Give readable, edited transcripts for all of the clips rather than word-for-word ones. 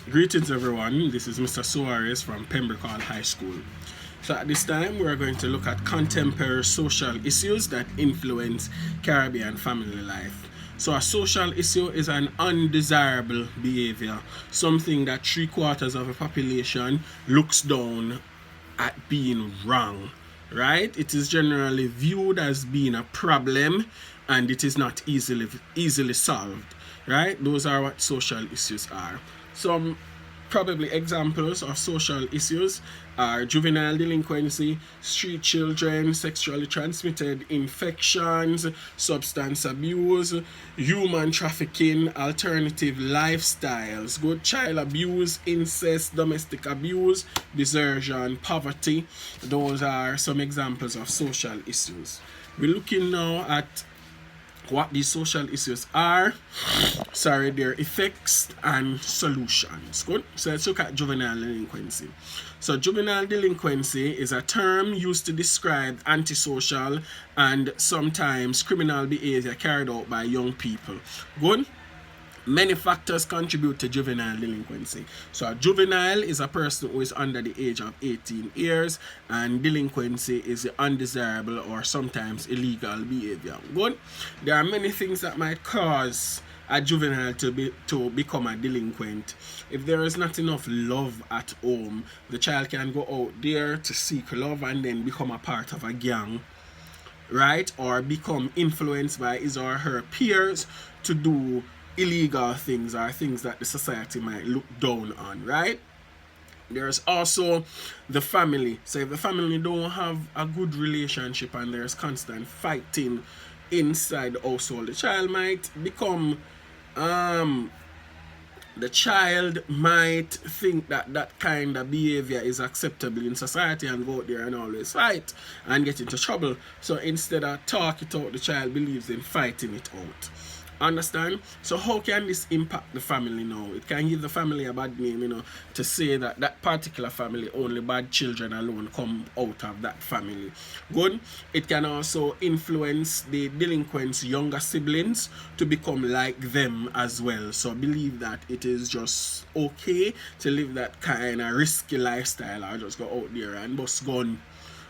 Greetings everyone, this is Mr. Suarez from Pembroke High School. So at this time we are going to look at contemporary social issues that influence Caribbean family life. So a social issue is an undesirable behavior, something that 3/4 of a population looks down at being wrong, right? It is generally viewed as being a problem and it is not easily solved, right? Those are what social issues are. Some probably examples of social issues are juvenile delinquency, street children, sexually transmitted infections, substance abuse, human trafficking, alternative lifestyles, good child abuse, incest, domestic abuse, desertion, poverty. Those are some examples of social issues. We're looking now at what these social issues are, their effects and solutions. Good. So let's look at juvenile delinquency. So juvenile delinquency is a term used to describe antisocial and sometimes criminal behavior carried out by young people. Good. Many factors contribute to juvenile delinquency. So a juvenile is a person who is under the age of 18 years, and delinquency is the undesirable or sometimes illegal behavior. Good. There are many things that might cause a juvenile to become a delinquent. If there is not enough love at home, the child can go out there to seek love and then become a part of a gang, right? Or become influenced by his or her peers to do illegal things or things that the society might look down on, right? There's also the family. So if the family don't have a good relationship and there's constant fighting inside the household, the child might think that that kind of behavior is acceptable in society and go out there and always fight and get into trouble. So instead of talk it out, the child believes in fighting it out. Understand? So how can this impact the family now? It can give the family a bad name, to say that that particular family, only bad children alone come out of that family. Good. It can also influence the delinquents' younger siblings to become like them as well. So believe that it is just okay to live that kind of risky lifestyle or just go out there and bust gun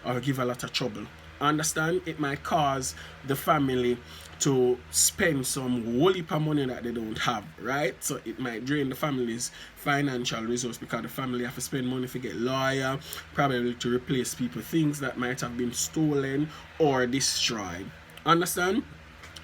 or give a lot of trouble. Understand? It might cause the family to spend some whole heap of money that they don't have, right? So it might drain the family's financial resource because the family have to spend money to get lawyer, probably to replace people, things that might have been stolen or destroyed. Understand?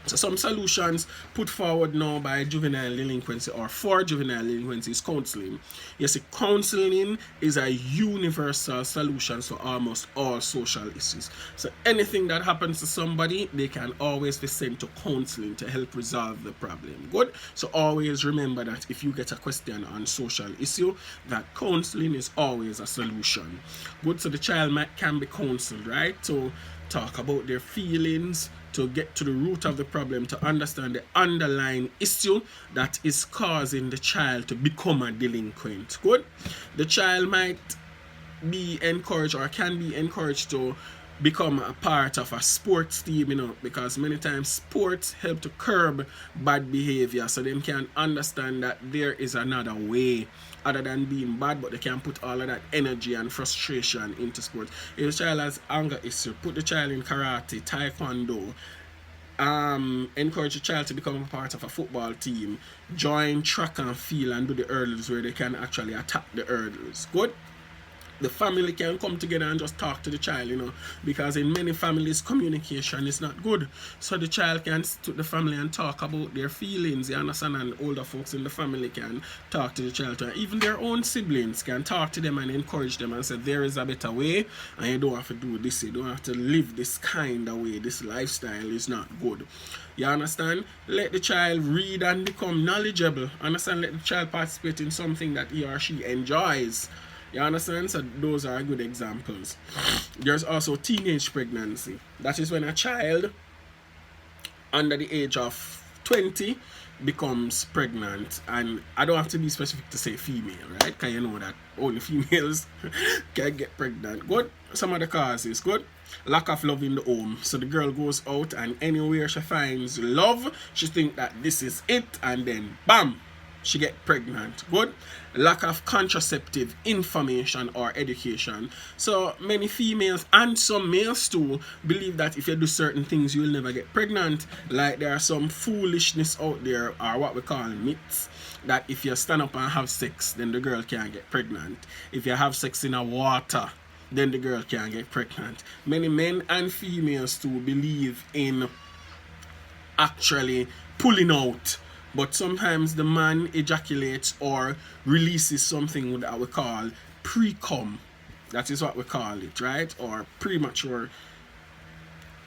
So some solutions put forward now by juvenile delinquency or for juvenile delinquency is counseling. Yes, counseling is a universal solution to almost all social issues. So anything that happens to somebody, they can always be sent to counseling to help resolve the problem. Good. So always remember that if you get a question on social issue, that counseling is always a solution. Good. So the child can be counseled, right? To talk about their feelings, to get to the root of the problem, to understand the underlying issue that is causing the child to become a delinquent. Good. The child might be encouraged or can be encouraged to become a part of a sports team, because many times sports help to curb bad behavior, so they can understand that there is another way other than being bad, but they can put all of that energy and frustration into sports. If the child has anger issue, put the child in karate, taekwondo, encourage the child to become a part of a football team, join track and field and do the hurdles where they can actually attack the hurdles. Good. The family can come together and just talk to the child, because in many families communication is not good. So the child can sit with the family and talk about their feelings, you understand, and older folks in the family can talk to the child. Even their own siblings can talk to them and encourage them and say there is a better way and you don't have to do this, you don't have to live this kind of way, this lifestyle is not good. You understand? Let the child read and become knowledgeable. Understand? Let the child participate in something that he or she enjoys. You understand? So those are good examples. There's also teenage pregnancy. That is when a child under the age of 20 becomes pregnant. And I don't have to be specific to say female, right? Because you know that only females can get pregnant. Good. Some of the causes. Good. Lack of love in the home. So the girl goes out and anywhere she finds love, she thinks that this is it, and then bam, she get pregnant. Good. Lack of contraceptive information or education. So many females and some males too believe that if you do certain things you will never get pregnant. Like there are some foolishness out there, or what we call myths, that if you stand up and have sex then the girl can't get pregnant. If you have sex in a water then the girl can't get pregnant. Many men and females too believe in actually pulling out, but sometimes the man ejaculates or releases something that we call pre-cum. That is what we call it, right? Or premature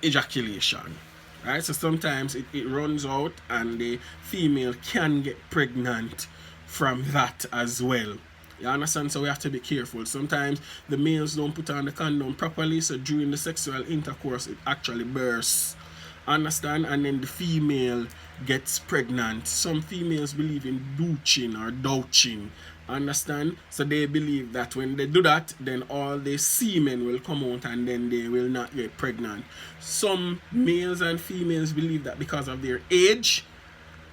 ejaculation, right? So sometimes it runs out and the female can get pregnant from that as well. You understand? So we have to be careful. Sometimes the males don't put on the condom properly, so during the sexual intercourse it actually bursts. Understand? And then the female gets pregnant. Some females believe in douching or douching. Understand? So they believe that when they do that, then all the semen will come out and then they will not get pregnant. Some males and females believe that because of their age.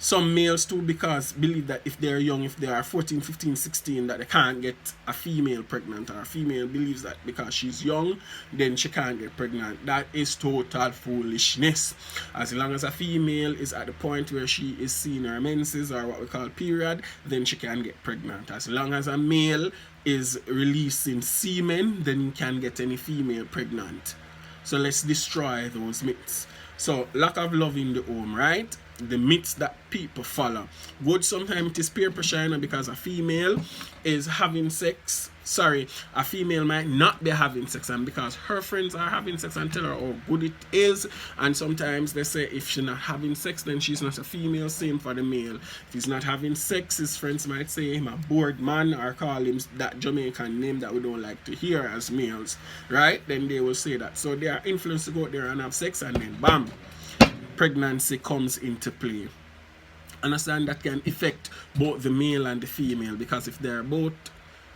Some males too because believe that if they're young, if they are 14, 15, 16, that they can't get a female pregnant, or a female believes that because she's young, then she can't get pregnant. That is total foolishness. As long as a female is at the point where she is seeing her menses, or what we call period, then she can get pregnant. As long as a male is releasing semen, then you can get any female pregnant. So let's destroy those myths. So lack of love in the home, right? The myths that people follow. Good, sometimes it is peer pressure because a female is having sex. Sorry, a female might not be having sex, and because her friends are having sex and tell her how good it is, and sometimes they say if she's not having sex then she's not a female. Same for the male. If he's not having sex, his friends might say him a bored man or call him that Jamaican name that we don't like to hear as males, right? Then they will say that. So they are influenced to go out there and have sex, and then bam, pregnancy comes into play. Understand? That can affect both the male and the female, because if they're both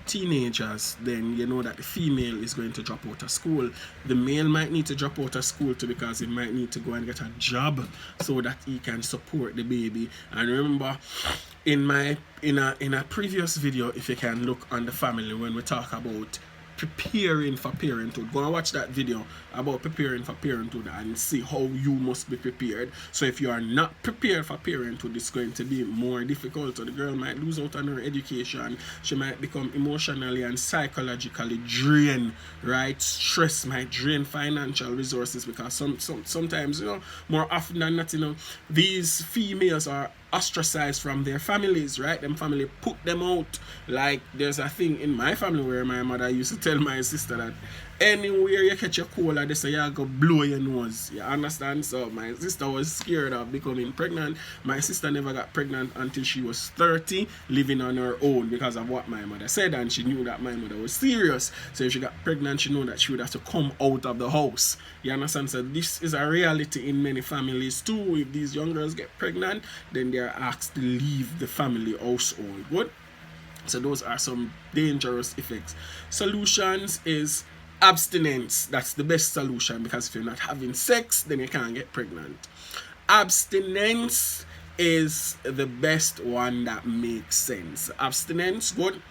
teenagers, then you know that the female is going to drop out of school. The male might need to drop out of school too, because he might need to go and get a job so that he can support the baby. And remember, in a previous video, if you can look on the family, when we talk about preparing for parenthood, go and watch that video about preparing for parenthood and see how you must be prepared. So if you are not prepared for parenthood, it's going to be more difficult. So the girl might lose out on her education, she might become emotionally and psychologically drained, right? Stress might drain financial resources, because sometimes, you know, more often than not, you know, these females are ostracized from their families, right? Them family put them out. Like there's a thing in my family where my mother used to tell my sister that anywhere you catch a cold, they say you go blow your nose. You understand? So my sister was scared of becoming pregnant. My sister never got pregnant until she was 30, living on her own, because of what my mother said, and she knew that my mother was serious. So if she got pregnant, she knew that she would have to come out of the house. You understand? So this is a reality in many families too. If these young girls get pregnant, then they are asked to leave the family household. Good? So those are some dangerous effects. Solutions is abstinence. That's the best solution, because if you're not having sex, then you can't get pregnant. Abstinence is the best one that makes sense. Abstinence, good.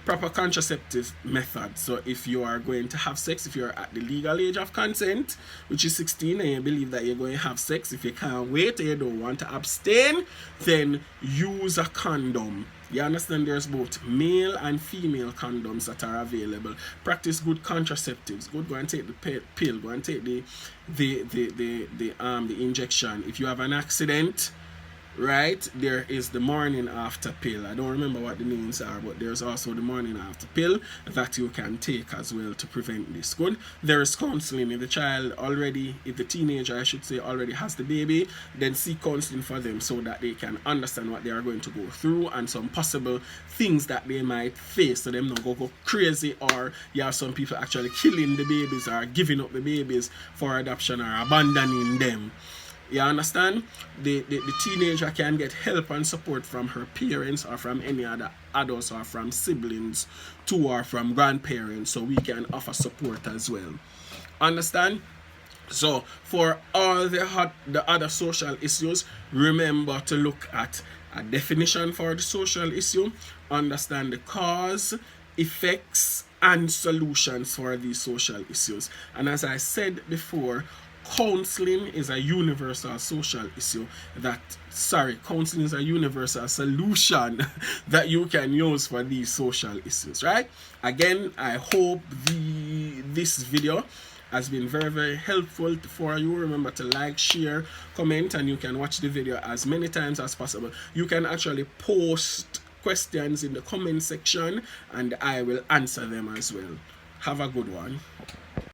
Proper contraceptive method. So if you are going to have sex, if you're at the legal age of consent, which is 16, and you believe that you're going to have sex, if you can't wait and you don't want to abstain, then use a condom. You understand? There's both male and female condoms that are available. Practice good contraceptives. Good, go and take the pill. Go and take the injection. If you have an accident, right, there is the morning after pill. I don't remember what the names are, but there's also the morning after pill that you can take as well to prevent this. Good. There is counseling. If the child already, if the teenager, I should say, already has the baby, then seek counseling for them so that they can understand what they are going to go through and some possible things that they might face, so them not go crazy, or you have some people actually killing the babies or giving up the babies for adoption or abandoning them. You understand? The teenager can get help and support from her parents or from any other adults or from siblings too, or from grandparents, so we can offer support as well. Understand? So for all the other social issues, remember to look at a definition for the social issue, understand the cause, effects, and solutions for these social issues. And as I said before, counseling is a universal social issue counseling is a universal solution that you can use for these social issues, right? Again, I hope this video has been very, very helpful for you. Remember to like, share, comment, and you can watch the video as many times as possible. You can actually post questions in the comment section and I will answer them as well. Have a good one.